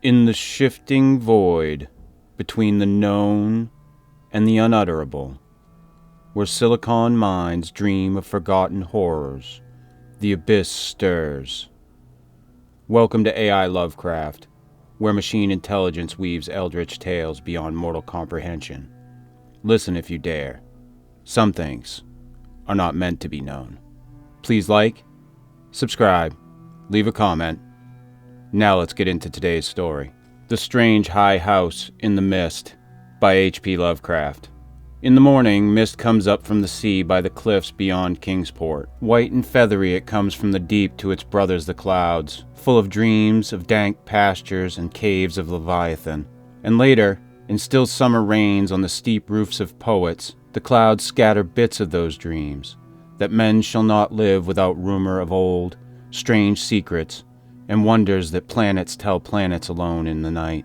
In the shifting void between the known and the unutterable, where silicon minds dream of forgotten horrors, the abyss stirs. Welcome to AI Lovecraft, where machine intelligence weaves eldritch tales beyond mortal comprehension. Listen if you dare. Some things are not meant to be known. Please like, subscribe, leave a comment. Now let's get into today's story. The Strange High House in the Mist by H.P. Lovecraft. In the morning, mist comes up from the sea by the cliffs beyond Kingsport. White and feathery it comes from the deep to its brothers the clouds, full of dreams of dank pastures and caves of Leviathan. And later, in still summer rains on the steep roofs of poets, the clouds scatter bits of those dreams, that men shall not live without rumor of old, strange secrets, and wonders that planets tell planets alone in the night.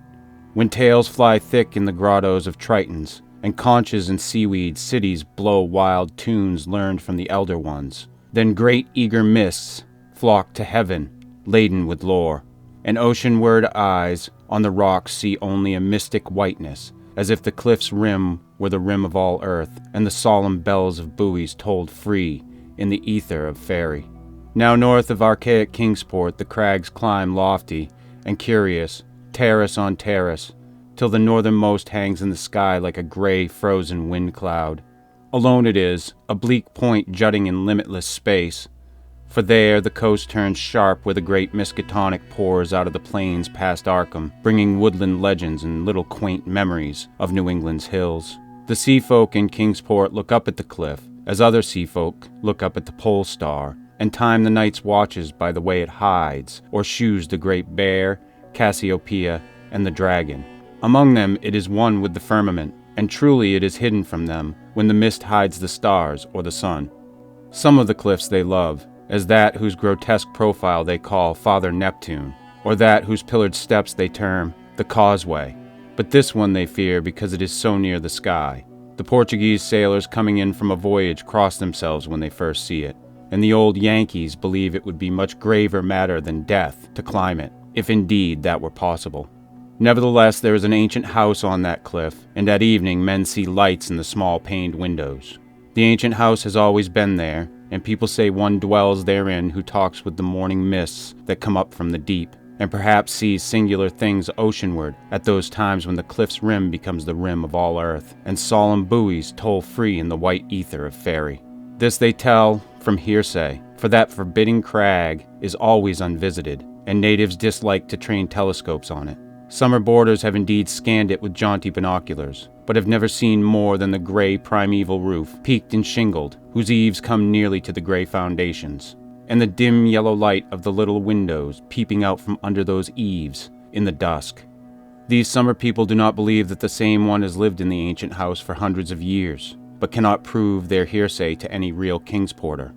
When tales fly thick in the grottos of Tritons, and conches and seaweed cities blow wild tunes learned from the elder ones, then great eager mists flock to heaven, laden with lore, and oceanward eyes on the rocks see only a mystic whiteness, as if the cliff's rim were the rim of all earth, and the solemn bells of buoys tolled free in the ether of fairy. Now north of archaic Kingsport the crags climb lofty and curious, terrace on terrace, till the northernmost hangs in the sky like a gray, frozen wind cloud. Alone it is, a bleak point jutting in limitless space, for there the coast turns sharp where the great Miskatonic pours out of the plains past Arkham, bringing woodland legends and little quaint memories of New England's hills. The sea folk in Kingsport look up at the cliff, as other sea folk look up at the pole star, and time the night's watches by the way it hides, or shews the great bear, Cassiopeia, and the dragon. Among them it is one with the firmament, and truly it is hidden from them when the mist hides the stars or the sun. Some of the cliffs they love, as that whose grotesque profile they call Father Neptune, or that whose pillared steps they term the Causeway. But this one they fear because it is so near the sky. The Portuguese sailors coming in from a voyage cross themselves when they first see it, and the old Yankees believe it would be much graver matter than death to climb it, if indeed that were possible. Nevertheless, there is an ancient house on that cliff, and at evening men see lights in the small paned windows. The ancient house has always been there, and people say one dwells therein who talks with the morning mists that come up from the deep, and perhaps sees singular things oceanward at those times when the cliff's rim becomes the rim of all earth, and solemn buoys toll free in the white ether of fairy. This they tell from hearsay, for that forbidding crag is always unvisited, and natives dislike to train telescopes on it. Summer boarders have indeed scanned it with jaunty binoculars, but have never seen more than the gray primeval roof, peaked and shingled, whose eaves come nearly to the gray foundations, and the dim yellow light of the little windows peeping out from under those eaves in the dusk. These summer people do not believe that the same one has lived in the ancient house for hundreds of years, but cannot prove their hearsay to any real Kingsporter.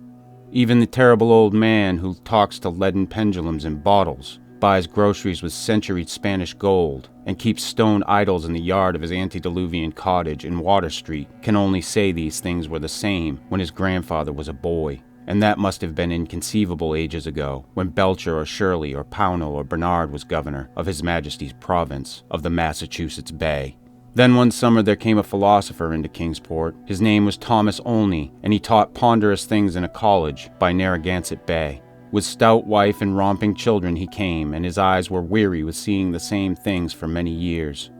Even the terrible old man who talks to leaden pendulums in bottles, buys groceries with centuried Spanish gold, and keeps stone idols in the yard of his antediluvian cottage in Water Street, can only say these things were the same when his grandfather was a boy, and that must have been inconceivable ages ago, when Belcher or Shirley or Pownell or Bernard was governor of His Majesty's province of the Massachusetts Bay. Then one summer there came a philosopher into Kingsport. His name was Thomas Olney, and he taught ponderous things in a college by Narragansett Bay. With stout wife and romping children he came, and his eyes were weary with seeing the same things for many years,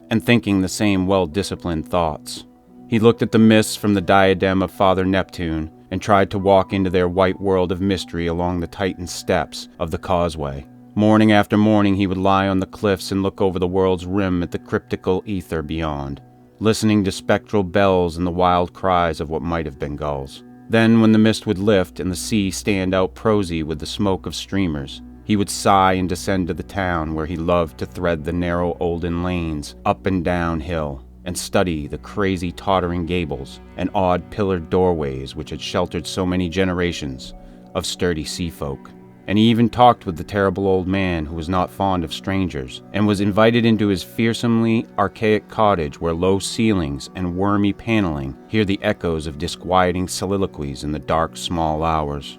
and thinking the same well-disciplined thoughts. He looked at the mists from the diadem of Father Neptune, and tried to walk into their white world of mystery along the tightened steps of the Causeway. Morning after morning he would lie on the cliffs and look over the world's rim at the cryptical ether beyond, listening to spectral bells and the wild cries of what might have been gulls. Then, when the mist would lift and the sea stand out prosy with the smoke of streamers, he would sigh and descend to the town where he loved to thread the narrow olden lanes up and down hill, and study the crazy tottering gables and odd pillared doorways which had sheltered so many generations of sturdy sea folk. And he even talked with the terrible old man who was not fond of strangers, and was invited into his fearsomely archaic cottage where low ceilings and wormy paneling hear the echoes of disquieting soliloquies in the dark small hours.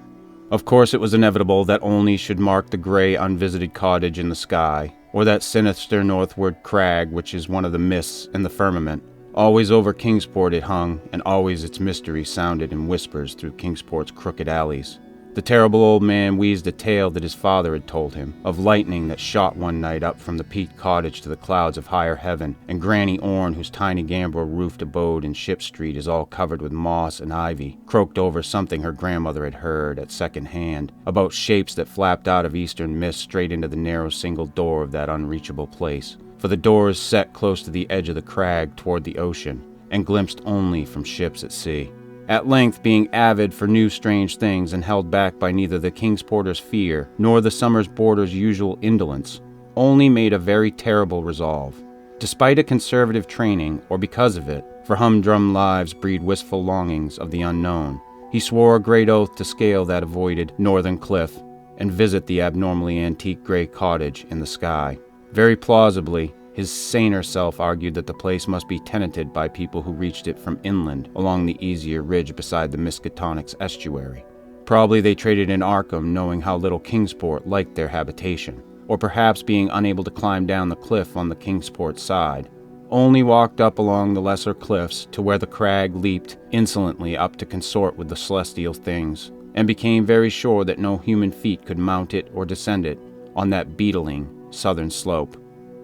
Of course it was inevitable that Olney should mark the gray unvisited cottage in the sky, or that sinister northward crag which is one of the mists in the firmament. Always over Kingsport it hung, and always its mystery sounded in whispers through Kingsport's crooked alleys. The terrible old man wheezed a tale that his father had told him, of lightning that shot one night up from the peaked cottage to the clouds of higher heaven, and Granny Orne, whose tiny gambrel-roofed abode in Ship Street is all covered with moss and ivy, croaked over something her grandmother had heard at second hand, about shapes that flapped out of eastern mist straight into the narrow single door of that unreachable place. For the door is set close to the edge of the crag toward the ocean, and glimpsed only from ships at sea. At length, being avid for new strange things and held back by neither the Kingsporter's fear nor the summer's boarder's usual indolence, Olney made a very terrible resolve. Despite a conservative training, or because of it, for humdrum lives breed wistful longings of the unknown, he swore a great oath to scale that avoided northern cliff and visit the abnormally antique gray cottage in the sky. Very plausibly, his saner self argued that the place must be tenanted by people who reached it from inland along the easier ridge beside the Miskatonic's estuary. Probably they traded in Arkham, knowing how little Kingsport liked their habitation, or perhaps being unable to climb down the cliff on the Kingsport side. Olney walked up along the lesser cliffs to where the crag leaped insolently up to consort with the celestial things, and became very sure that no human feet could mount it or descend it on that beetling southern slope.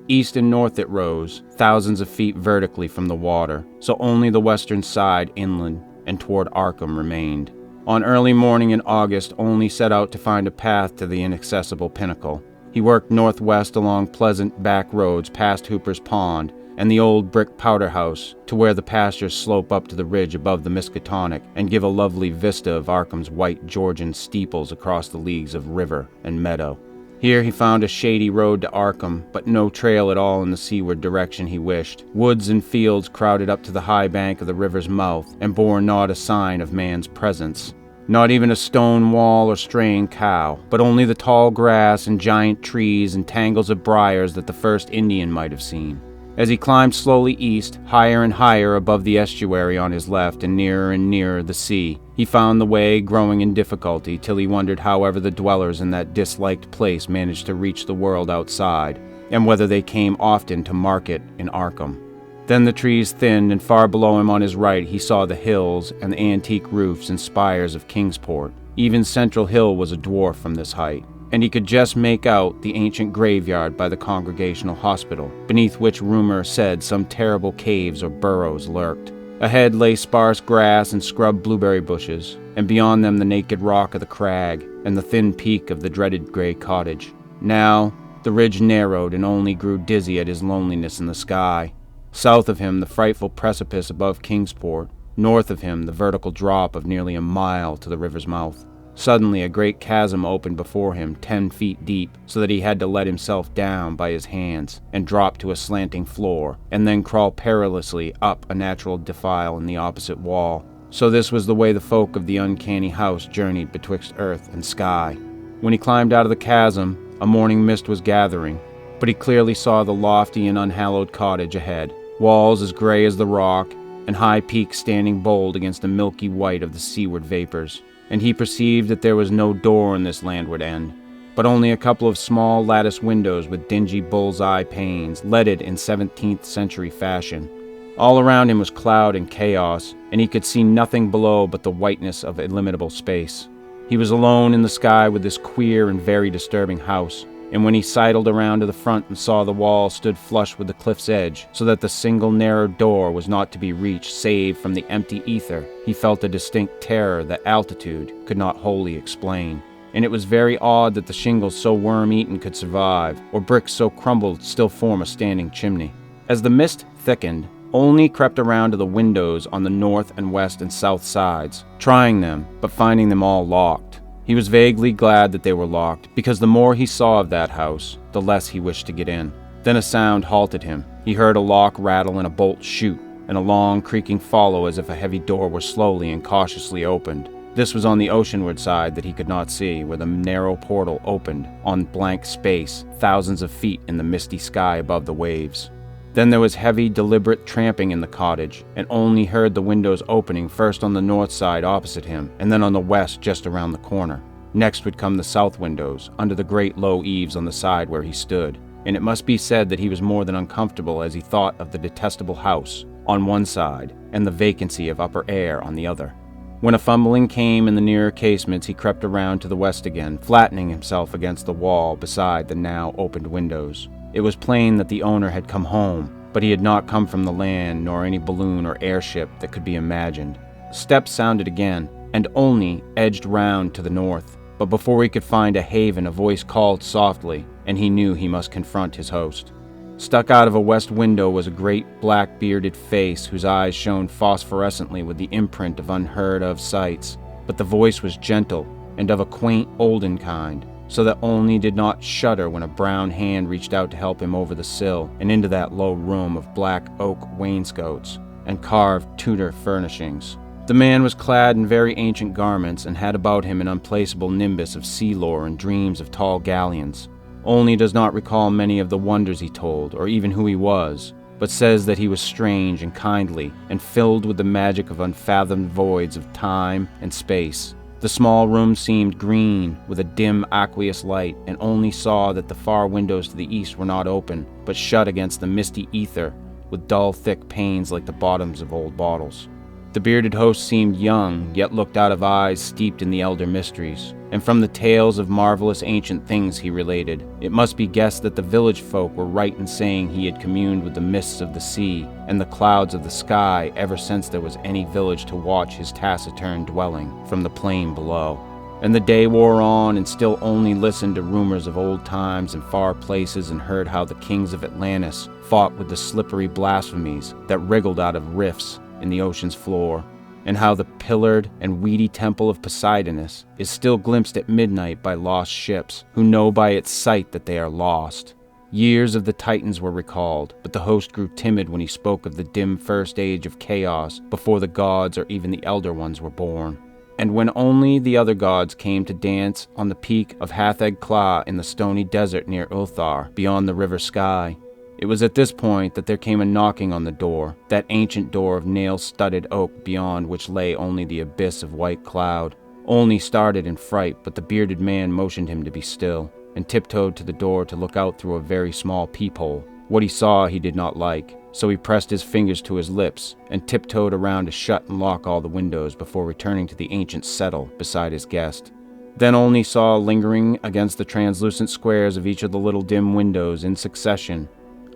East and north it rose, thousands of feet vertically from the water, so only the western side inland and toward Arkham remained. On early morning in August, Olney set out to find a path to the inaccessible pinnacle. He worked northwest along pleasant back roads past Hooper's Pond and the old brick powder house to where the pastures slope up to the ridge above the Miskatonic and give a lovely vista of Arkham's white Georgian steeples across the leagues of river and meadow. Here he found a shady road to Arkham, but no trail at all in the seaward direction he wished. Woods and fields crowded up to the high bank of the river's mouth, and bore not a sign of man's presence. Not even a stone wall or straying cow, but only the tall grass and giant trees and tangles of briars that the first Indian might have seen. As he climbed slowly east, higher and higher above the estuary on his left and nearer the sea, he found the way growing in difficulty till he wondered however the dwellers in that disliked place managed to reach the world outside, and whether they came often to market in Arkham. Then the trees thinned, and far below him on his right he saw the hills and the antique roofs and spires of Kingsport. Even Central Hill was a dwarf from this height, and he could just make out the ancient graveyard by the Congregational Hospital, beneath which rumor said some terrible caves or burrows lurked. Ahead lay sparse grass and scrub blueberry bushes, and beyond them the naked rock of the crag and the thin peak of the dreaded gray cottage. Now the ridge narrowed and only grew dizzy at his loneliness in the sky. South of him the frightful precipice above Kingsport, north of him the vertical drop of nearly a mile to the river's mouth. Suddenly a great chasm opened before him 10 feet deep, so that he had to let himself down by his hands and drop to a slanting floor, and then crawl perilously up a natural defile in the opposite wall. So this was the way the folk of the uncanny house journeyed betwixt earth and sky. When he climbed out of the chasm, a morning mist was gathering, but he clearly saw the lofty and unhallowed cottage ahead, walls as gray as the rock, and high peaks standing bold against the milky white of the seaward vapors. And he perceived that there was no door in this landward end, but only a couple of small lattice windows with dingy bull's-eye panes, leaded in 17th century fashion. All around him was cloud and chaos, and he could see nothing below but the whiteness of illimitable space. He was alone in the sky with this queer and very disturbing house, and when he sidled around to the front and saw the wall stood flush with the cliff's edge, so that the single narrow door was not to be reached save from the empty ether, he felt a distinct terror that altitude could not wholly explain. And it was very odd that the shingles so worm-eaten could survive, or bricks so crumbled still form a standing chimney. As the mist thickened, Olney crept around to the windows on the north and west and south sides, trying them, but finding them all locked. He was vaguely glad that they were locked, because the more he saw of that house, the less he wished to get in. Then a sound halted him. He heard a lock rattle and a bolt shoot, and a long creaking follow as if a heavy door were slowly and cautiously opened. This was on the oceanward side that he could not see, where the narrow portal opened on blank space, thousands of feet in the misty sky above the waves. Then there was heavy, deliberate tramping in the cottage, and Olney heard the windows opening first on the north side opposite him, and then on the west just around the corner. Next would come the south windows, under the great low eaves on the side where he stood. and it must be said that he was more than uncomfortable as he thought of the detestable house on one side and the vacancy of upper air on the other. When a fumbling came in the nearer casements, he crept around to the west again, flattening himself against the wall beside the now opened windows. It was plain that the owner had come home, but he had not come from the land, nor any balloon or airship that could be imagined. Steps sounded again, and Olney edged round to the north. But before he could find a haven, a voice called softly, and he knew he must confront his host. Stuck out of a west window was a great black-bearded face whose eyes shone phosphorescently with the imprint of unheard-of sights. But the voice was gentle and of a quaint olden kind, so that Olney did not shudder when a brown hand reached out to help him over the sill and into that low room of black oak wainscots and carved Tudor furnishings. The man was clad in very ancient garments and had about him an unplaceable nimbus of sea lore and dreams of tall galleons. Olney does not recall many of the wonders he told, or even who he was, but says that he was strange and kindly and filled with the magic of unfathomed voids of time and space. The small room seemed green with a dim aqueous light, and Olney saw that the far windows to the east were not open, but shut against the misty ether with dull thick panes like the bottoms of old bottles. The bearded host seemed young, yet looked out of eyes steeped in the elder mysteries, and from the tales of marvelous ancient things he related, it must be guessed that the village folk were right in saying he had communed with the mists of the sea and the clouds of the sky ever since there was any village to watch his taciturn dwelling from the plain below. And the day wore on, and still only listened to rumors of old times and far places, and heard how the kings of Atlantis fought with the slippery blasphemies that wriggled out of rifts in the ocean's floor, and how the pillared and weedy temple of Poseidonus is still glimpsed at midnight by lost ships, who know by its sight that they are lost. Years of the Titans were recalled, but the host grew timid when he spoke of the dim first age of chaos before the gods or even the elder ones were born. And when only the other gods came to dance on the peak of Hatheg Kla in the stony desert near Ulthar, beyond the river sky, it was at this point that there came a knocking on the door, that ancient door of nail-studded oak beyond which lay only the abyss of white cloud. Olney started in fright, but the bearded man motioned him to be still, and tiptoed to the door to look out through a very small peephole. What he saw he did not like, so he pressed his fingers to his lips, and tiptoed around to shut and lock all the windows before returning to the ancient settle beside his guest. Then Olney saw lingering against the translucent squares of each of the little dim windows in succession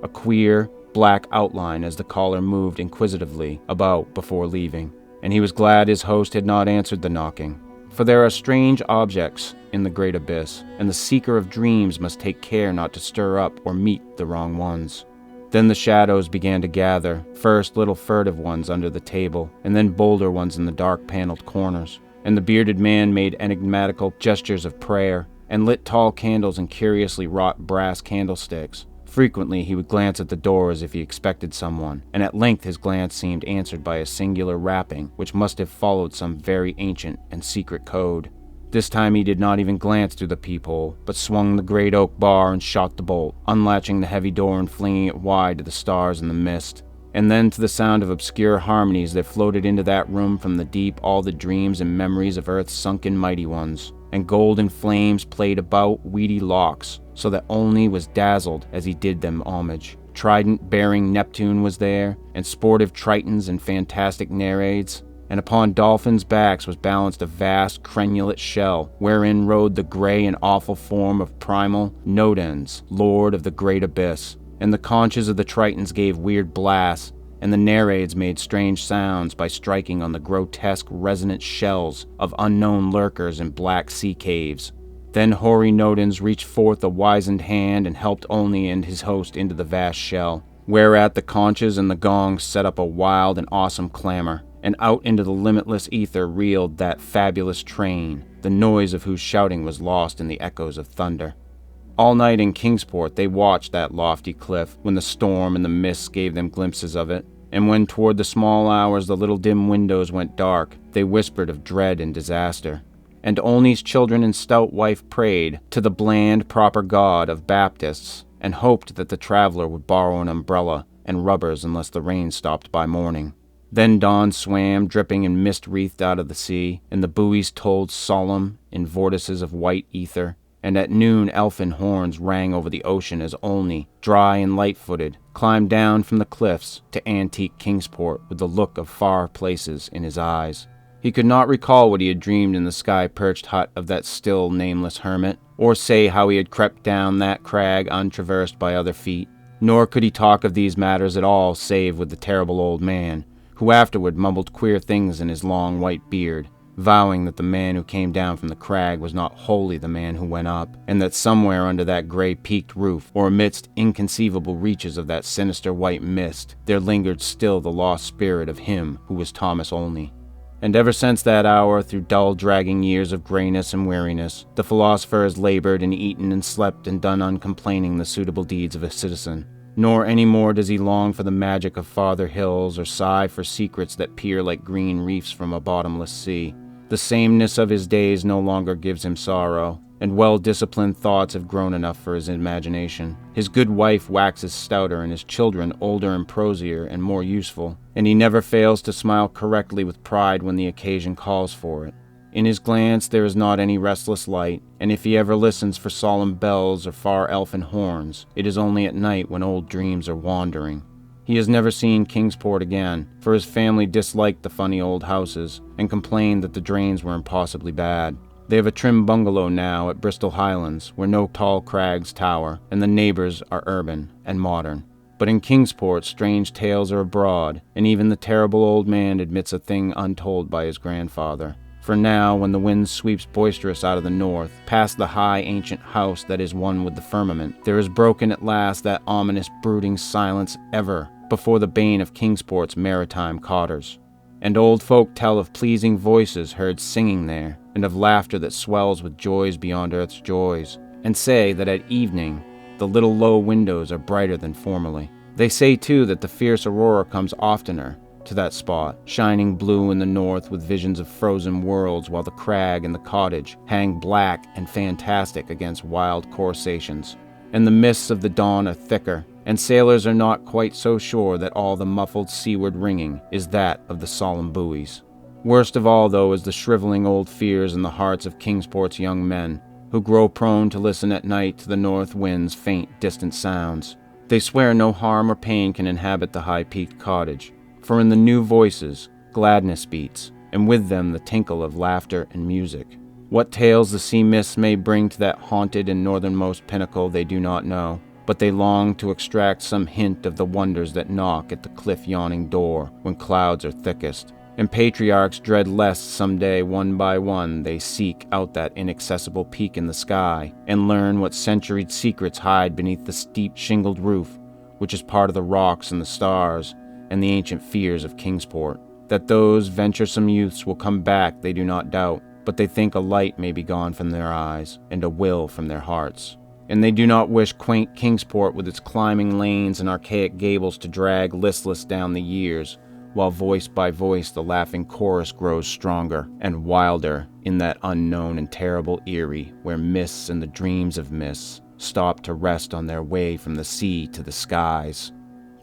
a queer, black outline as the caller moved inquisitively about before leaving, and he was glad his host had not answered the knocking. For there are strange objects in the great abyss, and the seeker of dreams must take care not to stir up or meet the wrong ones. Then the shadows began to gather, first little furtive ones under the table, and then bolder ones in the dark paneled corners, and the bearded man made enigmatical gestures of prayer, and lit tall candles in curiously wrought brass candlesticks. Frequently he would glance at the door as if he expected someone, and at length his glance seemed answered by a singular rapping which must have followed some very ancient and secret code. This time he did not even glance through the peephole, but swung the great oak bar and shot the bolt, unlatching the heavy door and flinging it wide to the stars and the mist. And then to the sound of obscure harmonies there floated into that room from the deep all the dreams and memories of Earth's sunken mighty ones, and golden flames played about weedy locks, so that Olney was dazzled as he did them homage. Trident-bearing Neptune was there, and sportive Tritons and fantastic Nereids, and upon dolphins' backs was balanced a vast crenulate shell, wherein rode the grey and awful form of primal Nodens, lord of the great abyss. And the conches of the Tritons gave weird blasts, and the Nereids made strange sounds by striking on the grotesque resonant shells of unknown lurkers in black sea caves. Then hoary Nodens reached forth a wizened hand and helped Olney and his host into the vast shell, whereat the conches and the gongs set up a wild and awesome clamor, and out into the limitless ether reeled that fabulous train, the noise of whose shouting was lost in the echoes of thunder. All night in Kingsport they watched that lofty cliff, when the storm and the mists gave them glimpses of it, and when toward the small hours the little dim windows went dark, they whispered of dread and disaster. And Olney's children and stout wife prayed to the bland, proper God of Baptists, and hoped that the traveler would borrow an umbrella and rubbers unless the rain stopped by morning. Then dawn swam, dripping and mist-wreathed out of the sea, and the buoys tolled solemn in vortices of white ether, and at noon elfin horns rang over the ocean as Olney, dry and light-footed, climbed down from the cliffs to antique Kingsport with the look of far places in his eyes. He could not recall what he had dreamed in the sky-perched hut of that still nameless hermit, or say how he had crept down that crag untraversed by other feet. Nor could he talk of these matters at all save with the terrible old man, who afterward mumbled queer things in his long white beard, vowing that the man who came down from the crag was not wholly the man who went up, and that somewhere under that grey peaked roof, or amidst inconceivable reaches of that sinister white mist, there lingered still the lost spirit of him who was Thomas Olney. And ever since that hour, through dull dragging years of greyness and weariness, the philosopher has laboured and eaten and slept and done uncomplaining the suitable deeds of a citizen. Nor any more does he long for the magic of farther hills, or sigh for secrets that peer like green reefs from a bottomless sea. The sameness of his days no longer gives him sorrow, and well-disciplined thoughts have grown enough for his imagination. His good wife waxes stouter, and his children older and prosier and more useful, and he never fails to smile correctly with pride when the occasion calls for it. In his glance there is not any restless light, and if he ever listens for solemn bells or far elfin horns, it is only at night when old dreams are wandering. He has never seen Kingsport again, for his family disliked the funny old houses, and complained that the drains were impossibly bad. They have a trim bungalow now at Bristol Highlands, where no tall crags tower, and the neighbours are urban and modern. But in Kingsport strange tales are abroad, and even the terrible old man admits a thing untold by his grandfather. For now, when the wind sweeps boisterous out of the north, past the high ancient house that is one with the firmament, there is broken at last that ominous brooding silence ever before the bane of Kingsport's maritime cotters. And old folk tell of pleasing voices heard singing there, and of laughter that swells with joys beyond earth's joys, and say that at evening the little low windows are brighter than formerly. They say too that the fierce aurora comes oftener to that spot, shining blue in the north with visions of frozen worlds, while the crag and the cottage hang black and fantastic against wild corsations. And the mists of the dawn are thicker, and sailors are not quite so sure that all the muffled seaward ringing is that of the solemn buoys. Worst of all, though, is the shriveling old fears in the hearts of Kingsport's young men, who grow prone to listen at night to the north wind's faint, distant sounds. They swear no harm or pain can inhabit the high-peaked cottage, for in the new voices, gladness beats, and with them the tinkle of laughter and music. What tales the sea mists may bring to that haunted and northernmost pinnacle they do not know, but they long to extract some hint of the wonders that knock at the cliff-yawning door when clouds are thickest, and patriarchs dread lest some day, one by one, they seek out that inaccessible peak in the sky and learn what centuried secrets hide beneath the steep shingled roof, which is part of the rocks and the stars and the ancient fears of Kingsport. That those venturesome youths will come back they do not doubt, but they think a light may be gone from their eyes and a will from their hearts. And they do not wish quaint Kingsport with its climbing lanes and archaic gables to drag listless down the years, while voice by voice the laughing chorus grows stronger and wilder in that unknown and terrible eyrie where mists and the dreams of mists stop to rest on their way from the sea to the skies.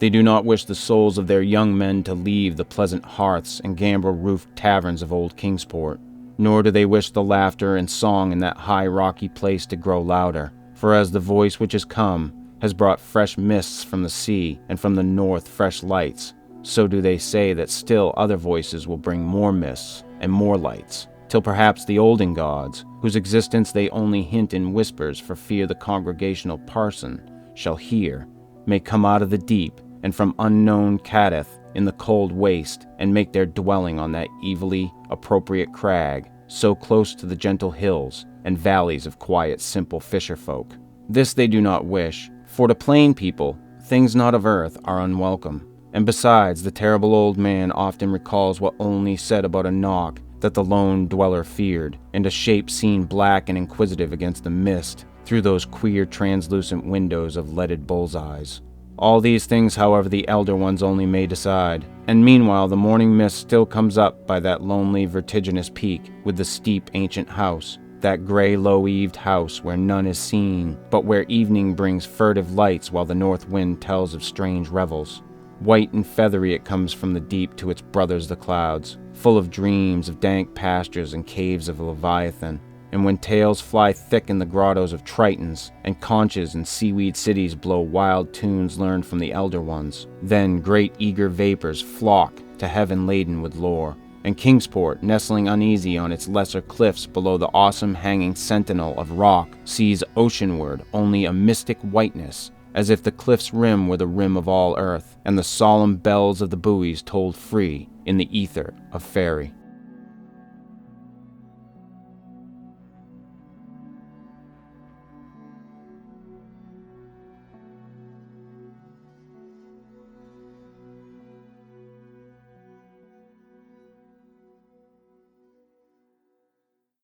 They do not wish the souls of their young men to leave the pleasant hearths and gambrel-roofed taverns of old Kingsport, nor do they wish the laughter and song in that high rocky place to grow louder, for as the voice which has come has brought fresh mists from the sea, and from the north fresh lights, so do they say that still other voices will bring more mists and more lights, till perhaps the olden gods, whose existence they only hint in whispers for fear the congregational parson shall hear, may come out of the deep, and from unknown Cadath in the cold waste, and make their dwelling on that evilly appropriate crag, so close to the gentle hills and valleys of quiet simple fisher folk. This they do not wish, for to plain people things not of earth are unwelcome. And besides, the terrible old man often recalls what Olney said about a knock that the lone dweller feared, and a shape seen black and inquisitive against the mist through those queer translucent windows of leaded bull's-eyes. All these things, however, the elder ones only may decide, and meanwhile the morning mist still comes up by that lonely vertiginous peak with the steep ancient house, that grey low-eaved house where none is seen, but where evening brings furtive lights while the north wind tells of strange revels. White and feathery it comes from the deep to its brothers the clouds, full of dreams of dank pastures and caves of Leviathan, And when tales fly thick in the grottos of tritons, and conches and seaweed cities blow wild tunes learned from the elder ones, then great eager vapors flock to heaven laden with lore. And Kingsport, nestling uneasy on its lesser cliffs below the awesome hanging sentinel of rock, sees oceanward only a mystic whiteness, as if the cliff's rim were the rim of all earth, and the solemn bells of the buoys tolled free in the ether of faerie.